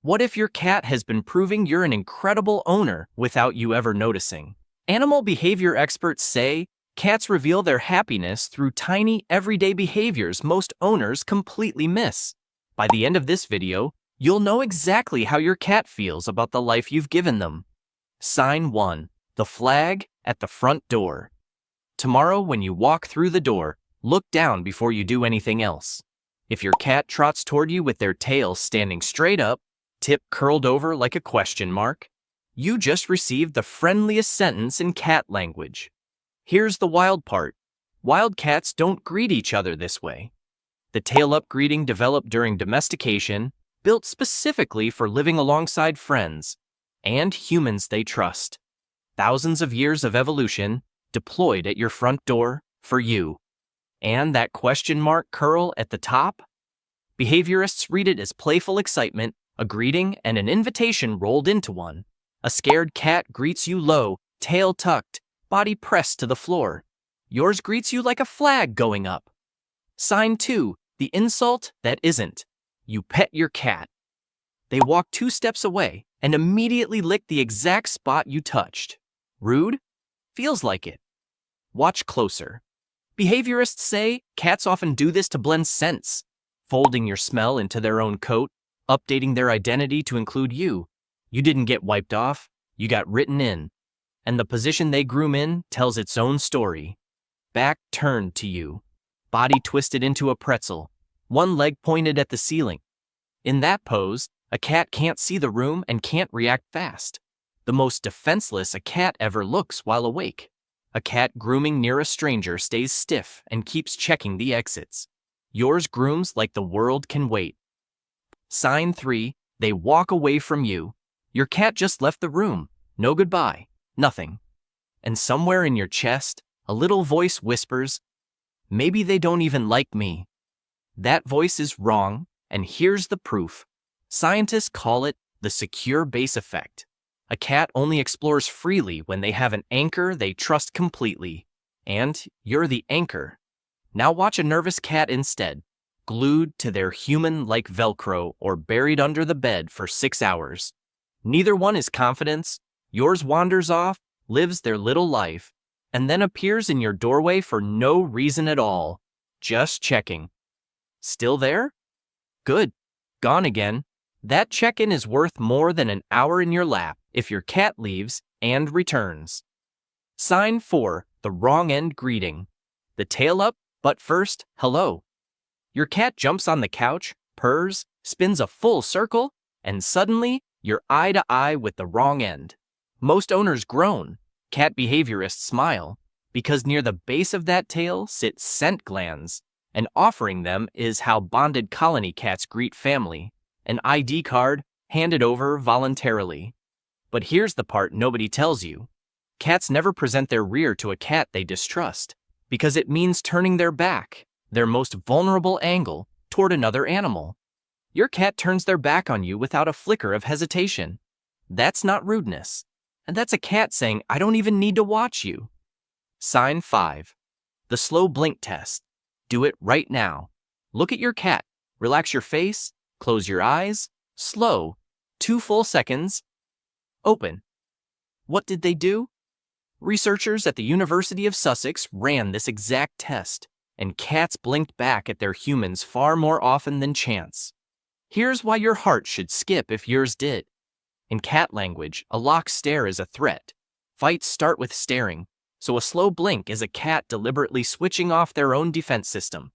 What if your cat has been proving you're an incredible owner without you ever noticing? Animal behavior experts say cats reveal their happiness through tiny, everyday behaviors most owners completely miss. By the end of this video, you'll know exactly how your cat feels about the life you've given them. Sign 1. The flag at the front door. Tomorrow, when you walk through the door, look down before you do anything else. If your cat trots toward you with their tail standing straight up, tip curled over like a question mark, you just received the friendliest sentence in cat language. Here's the wild part. Wild cats don't greet each other this way. The tail-up greeting developed during domestication, built specifically for living alongside friends and humans they trust. Thousands of years of evolution deployed at your front door for you. And that question mark curl at the top? Behaviorists read it as playful excitement, a greeting and an invitation rolled into one. A scared cat greets you low, tail tucked, body pressed to the floor. Yours greets you like a flag going up. Sign 2, the insult that isn't. You pet your cat. They walk 2 steps away and immediately lick the exact spot you touched. Rude? Feels like it. Watch closer. Behaviorists say cats often do this to blend scents, folding your smell into their own coat, updating their identity to include you. You didn't get wiped off, you got written in. And the position they groom in tells its own story. Back turned to you, body twisted into a pretzel, one leg pointed at the ceiling. In that pose, a cat can't see the room and can't react fast. The most defenseless a cat ever looks while awake. A cat grooming near a stranger stays stiff and keeps checking the exits. Yours grooms like the world can wait. Sign 3, they walk away from you. Your cat just left the room. No goodbye, nothing. And somewhere in your chest, a little voice whispers, maybe they don't even like me. That voice is wrong, and here's the proof. Scientists call it the secure base effect. A cat only explores freely when they have an anchor they trust completely. And you're the anchor. Now watch a nervous cat instead, glued to their human-like Velcro or buried under the bed for 6 hours. Neither one is confidence. Yours wanders off, lives their little life, and then appears in your doorway for no reason at all. Just checking. Still there? Good. Gone again. That check-in is worth more than an hour in your lap if your cat leaves and returns. Sign 4, the wrong end greeting. The tail up, but first, hello. Your cat jumps on the couch, purrs, spins a full circle, and suddenly, you're eye to eye with the wrong end. Most owners groan. Cat behaviorists smile, because near the base of that tail sit scent glands, and offering them is how bonded colony cats greet family. An ID card handed over voluntarily. But here's the part nobody tells you. Cats never present their rear to a cat they distrust, because it means turning their back, their most vulnerable angle, toward another animal. Your cat turns their back on you without a flicker of hesitation. That's not rudeness. And that's a cat saying, I don't even need to watch you. Sign 5. The slow blink test. Do it right now. Look at your cat. Relax your face. Close your eyes. Slow. 2 full seconds. Open. What did they do? Researchers at the University of Sussex ran this exact test, and cats blinked back at their humans far more often than chance. Here's why your heart should skip if yours did. In cat language, a locked stare is a threat. Fights start with staring, so a slow blink is a cat deliberately switching off their own defense system.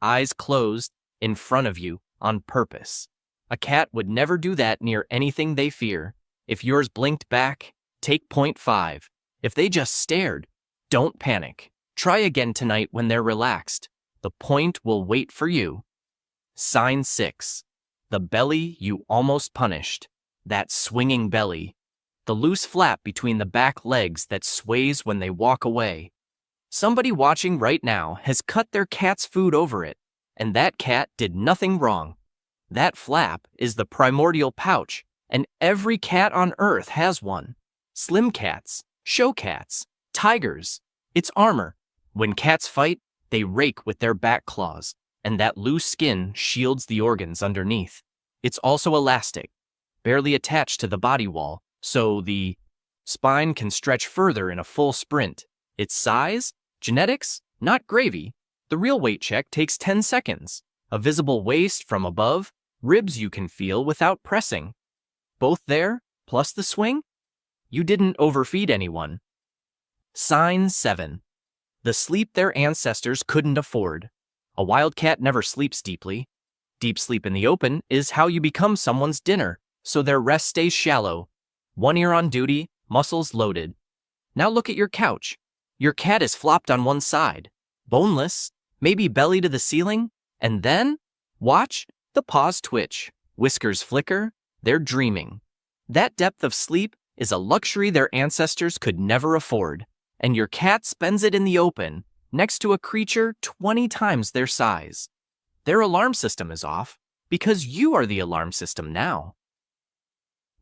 Eyes closed, in front of you, on purpose. A cat would never do that near anything they fear. If yours blinked back, take 0.5. If they just stared, don't panic. Try again tonight when they're relaxed. The point will wait for you. Sign 6. The belly you almost punished. That swinging belly. The loose flap between the back legs that sways when they walk away. Somebody watching right now has cut their cat's food over it, and that cat did nothing wrong. That flap is the primordial pouch, and every cat on Earth has one. Slim cats, show cats, tigers. It's armor. When cats fight, they rake with their back claws, and that loose skin shields the organs underneath. It's also elastic. barely attached to the body wall, so the spine can stretch further in a full sprint. Its size? Genetics? Not gravy. The real weight check takes 10 seconds. A visible waist from above, ribs you can feel without pressing. Both there, plus the swing? You didn't overfeed anyone. Sign 7. The sleep their ancestors couldn't afford. A wild cat never sleeps deeply. Deep sleep in the open is how you become someone's dinner, so their rest stays shallow. One ear on duty, muscles loaded. Now look at your couch. Your cat is flopped on one side, boneless, maybe belly to the ceiling, and then, watch, the paws twitch, whiskers flicker, they're dreaming. That depth of sleep is a luxury their ancestors could never afford, and your cat spends it in the open, next to a creature 20 times their size. Their alarm system is off, because you are the alarm system now.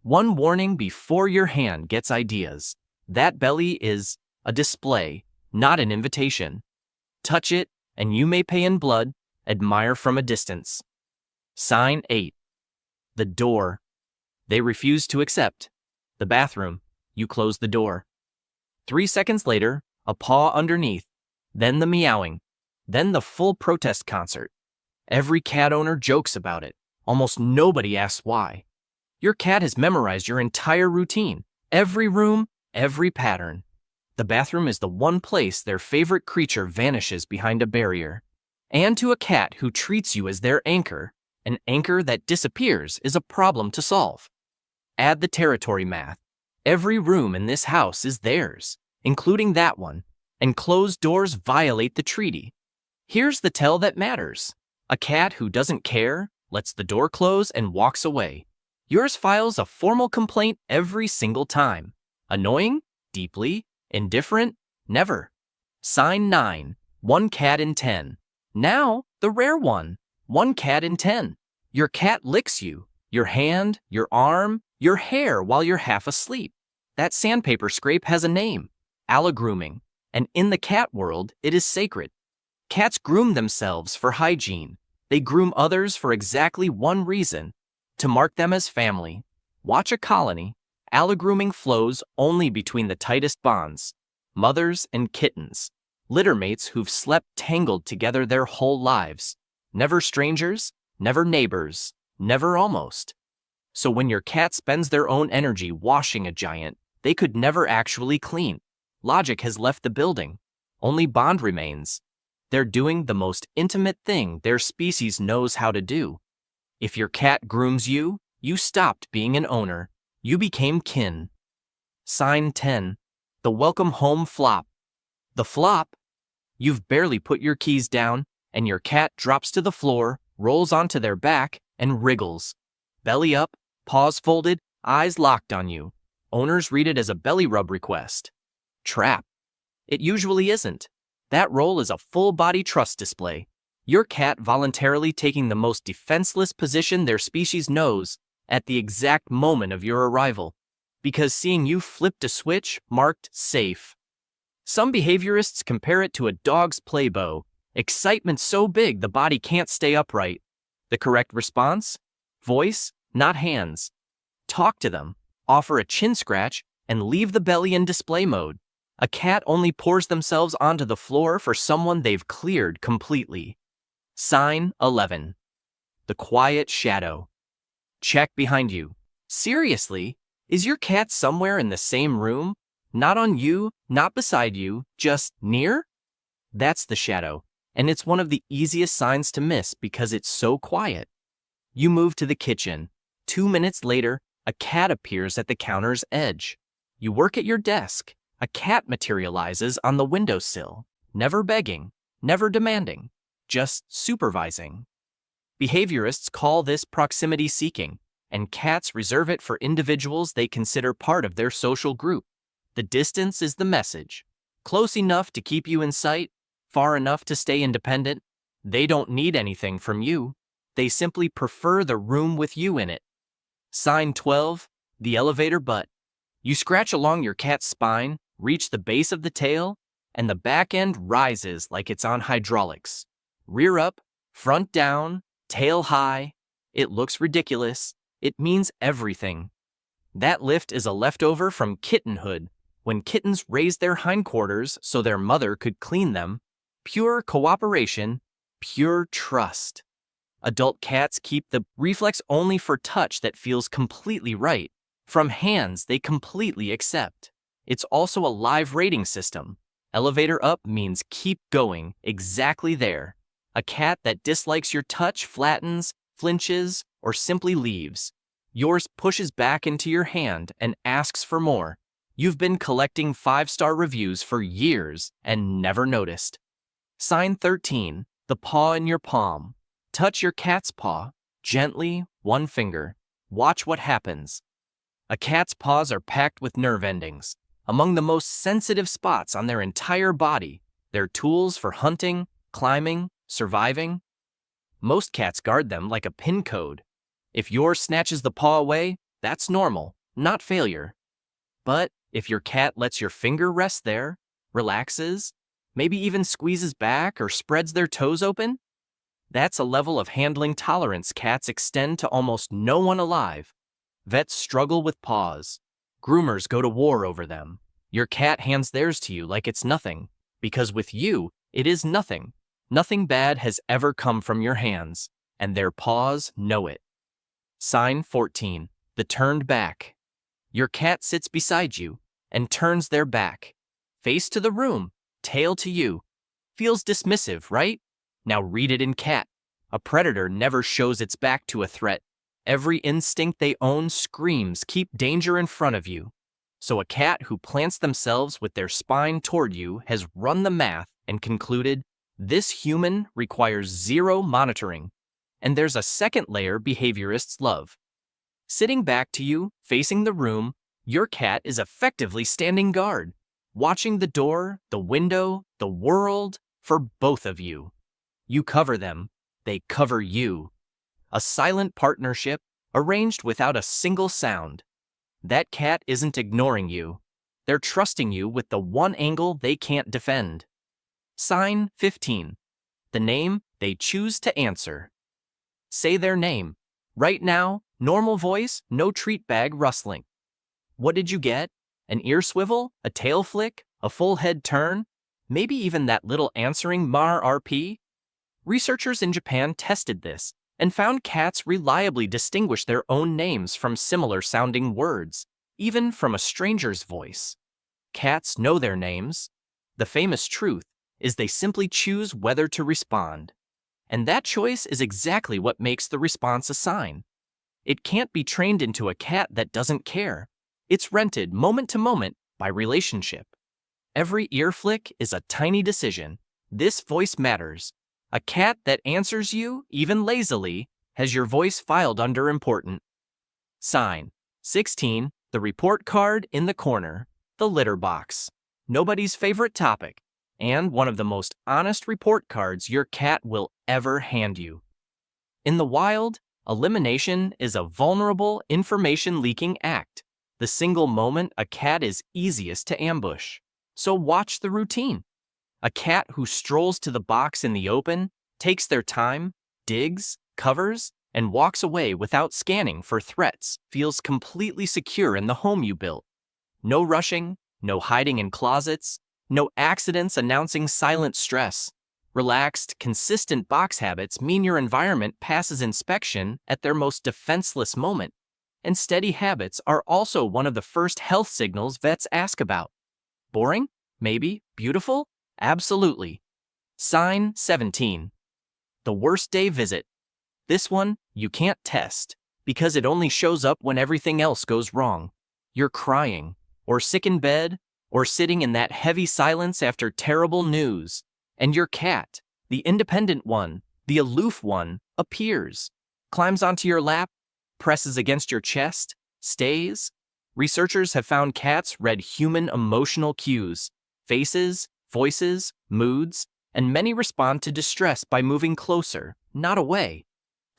One warning before your hand gets ideas. That belly is a display, not an invitation. Touch it, and you may pay in blood, admire from a distance. Sign 8. The door. They refuse to accept. The bathroom. You close the door. 3 seconds later, a paw underneath. Then the meowing. Then the full protest concert. Every cat owner jokes about it. Almost nobody asks why. Your cat has memorized your entire routine. Every room, every pattern. The bathroom is the one place their favorite creature vanishes behind a barrier. And to a cat who treats you as their anchor, an anchor that disappears is a problem to solve. Add the territory math. Every room in this house is theirs, including that one, and closed doors violate the treaty. Here's the tell that matters. A cat who doesn't care, lets the door close and walks away. Yours files a formal complaint every single time. Annoying? Deeply. Indifferent? Never. Sign 9. 1 cat in 10. Now, the rare one. 1 cat in 10. Your cat licks you, your hand, your arm, your hair while you're half asleep. That sandpaper scrape has a name. Grooming. And in the cat world, it is sacred. Cats groom themselves for hygiene. They groom others for exactly one reason, to mark them as family. Watch a colony. Grooming flows only between the tightest bonds, mothers and kittens, littermates who've slept tangled together their whole lives. Never strangers, never neighbors, never almost. So when your cat spends their own energy washing a giant they could never actually clean, logic has left the building. Only bond remains. They're doing the most intimate thing their species knows how to do. If your cat grooms you, you stopped being an owner. You became kin. Sign 10. The welcome home flop. The flop? You've barely put your keys down, and your cat drops to the floor, rolls onto their back, and wriggles. Belly up, paws folded, eyes locked on you. Owners read it as a belly rub request. Trap. It usually isn't. That roll is a full-body trust display. Your cat voluntarily taking the most defenseless position their species knows at the exact moment of your arrival, because seeing you flipped a switch marked safe. Some behaviorists compare it to a dog's play bow, excitement so big the body can't stay upright. The correct response? Voice, not hands. Talk to them, offer a chin scratch, and leave the belly in display mode. A cat only pours themselves onto the floor for someone they've cleared completely. Sign 11. The quiet shadow. Check behind you. Seriously, is your cat somewhere in the same room? Not on you, not beside you, just near? That's the shadow, and it's one of the easiest signs to miss because it's so quiet. You move to the kitchen. 2 minutes later, a cat appears at the counter's edge. You work at your desk. A cat materializes on the windowsill, never begging, never demanding, just supervising. Behaviorists call this proximity seeking, and cats reserve it for individuals they consider part of their social group. The distance is the message. Close enough to keep you in sight, far enough to stay independent. They don't need anything from you. They simply prefer the room with you in it. Sign 12, the elevator butt. You scratch along your cat's spine, reach the base of the tail, and the back end rises like it's on hydraulics. Rear up, front down, tail high. It looks ridiculous. It means everything. That lift is a leftover from kittenhood, when kittens raised their hindquarters so their mother could clean them. Pure cooperation, pure trust. Adult cats keep the reflex only for touch that feels completely right. From hands they completely accept. It's also a live rating system. Elevator up means keep going, exactly there. A cat that dislikes your touch flattens, flinches, or simply leaves. Yours pushes back into your hand and asks for more. You've been collecting 5-star reviews for years and never noticed. Sign 13, the paw in your palm. Touch your cat's paw, gently, one finger. Watch what happens. A cat's paws are packed with nerve endings. Among the most sensitive spots on their entire body, they're tools for hunting, climbing, surviving. Most cats guard them like a pin code. If yours snatches the paw away, that's normal, not failure. But if your cat lets your finger rest there, relaxes, maybe even squeezes back or spreads their toes open, that's a level of handling tolerance cats extend to almost no one alive. Vets struggle with paws. Groomers go to war over them. Your cat hands theirs to you like it's nothing, because with you, it is nothing. Nothing bad has ever come from your hands, and their paws know it. Sign 14, the turned back. Your cat sits beside you and turns their back. Face to the room, tail to you. Feels dismissive, right? Now read it in cat. A predator never shows its back to a threat. Every instinct they own screams, keep danger in front of you. So a cat who plants themselves with their spine toward you has run the math and concluded, this human requires zero monitoring. And there's a second layer behaviorists love. Sitting back to you, facing the room, your cat is effectively standing guard, watching the door, the window, the world, for both of you. You cover them, they cover you. A silent partnership, arranged without a single sound. That cat isn't ignoring you. They're trusting you with the one angle they can't defend. Sign 15. The name they choose to answer. Say their name. Right now, normal voice, no treat bag rustling. What did you get? An ear swivel? A tail flick? A full head turn? Maybe even that little answering mar RP? Researchers in Japan tested this and found cats reliably distinguish their own names from similar-sounding words, even from a stranger's voice. Cats know their names. The famous truth is they simply choose whether to respond. And that choice is exactly what makes the response a sign. It can't be trained into a cat that doesn't care. It's rented moment to moment by relationship. Every ear flick is a tiny decision. This voice matters. A cat that answers you, even lazily, has your voice filed under important. Sign 16, the report card in the corner, the litter box. Nobody's favorite topic, and one of the most honest report cards your cat will ever hand you. In the wild, elimination is a vulnerable, information-leaking act, the single moment a cat is easiest to ambush. So watch the routine. A cat who strolls to the box in the open, takes their time, digs, covers, and walks away without scanning for threats feels completely secure in the home you built. No rushing, no hiding in closets, no accidents announcing silent stress. Relaxed, consistent box habits mean your environment passes inspection at their most defenseless moment. And steady habits are also one of the first health signals vets ask about. Boring? Maybe. Beautiful? Absolutely. Sign 17. The worst day visit. This one, you can't test, because it only shows up when everything else goes wrong. You're crying, or sick in bed, or sitting in that heavy silence after terrible news, and your cat, the independent one, the aloof one, appears, climbs onto your lap, presses against your chest, stays. Researchers have found cats read human emotional cues, faces, voices, moods, and many respond to distress by moving closer, not away.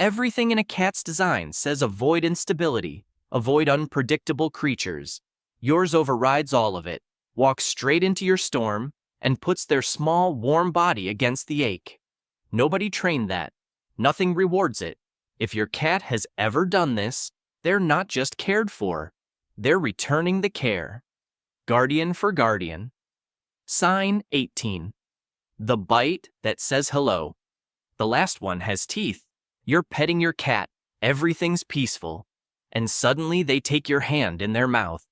Everything in a cat's design says avoid instability, avoid unpredictable creatures. Yours overrides all of it, walks straight into your storm, and puts their small, warm body against the ache. Nobody trained that. Nothing rewards it. If your cat has ever done this, they're not just cared for, they're returning the care. Guardian for guardian. Sign 18. The bite that says hello. The last one has teeth. You're petting your cat, everything's peaceful, and suddenly they take your hand in their mouth.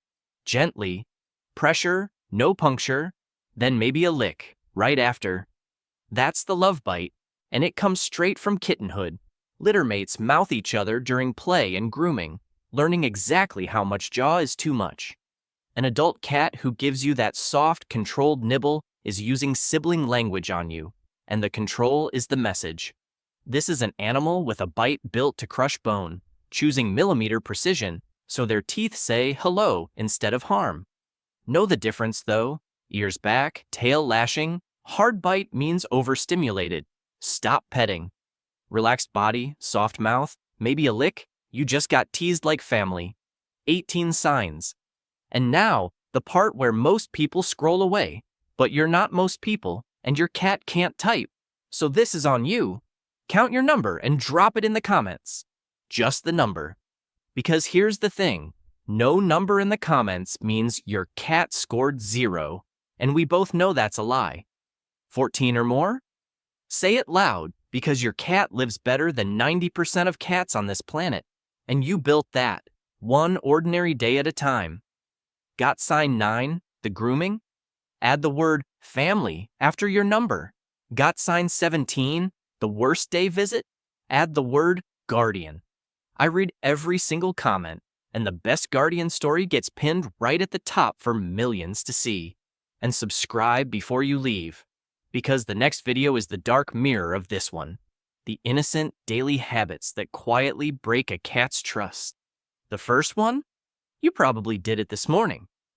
Gently. Pressure, no puncture, then maybe a lick, right after. That's the love bite, and it comes straight from kittenhood. Littermates mouth each other during play and grooming, learning exactly how much jaw is too much. An adult cat who gives you that soft, controlled nibble is using sibling language on you, and the control is the message. This is an animal with a bite built to crush bone, choosing millimeter precision, so their teeth say hello instead of harm. Know the difference though? Ears back, tail lashing. Hard bite means overstimulated. Stop petting. Relaxed body, soft mouth, maybe a lick. You just got teased like family. 18 signs. And now, the part where most people scroll away. But you're not most people, and your cat can't type. So this is on you. Count your number and drop it in the comments. Just the number. Because here's the thing. No number in the comments means your cat scored 0. And we both know that's a lie. 14 or more? Say it loud, because your cat lives better than 90% of cats on this planet. And you built that, one ordinary day at a time. Got sign 9, the grooming? Add the word family after your number. Got sign 17, the worst day visit? Add the word guardian. I read every single comment, and the best guardian story gets pinned right at the top for millions to see. And subscribe before you leave, because the next video is the dark mirror of this one. The innocent daily habits that quietly break a cat's trust. The first one? You probably did it this morning.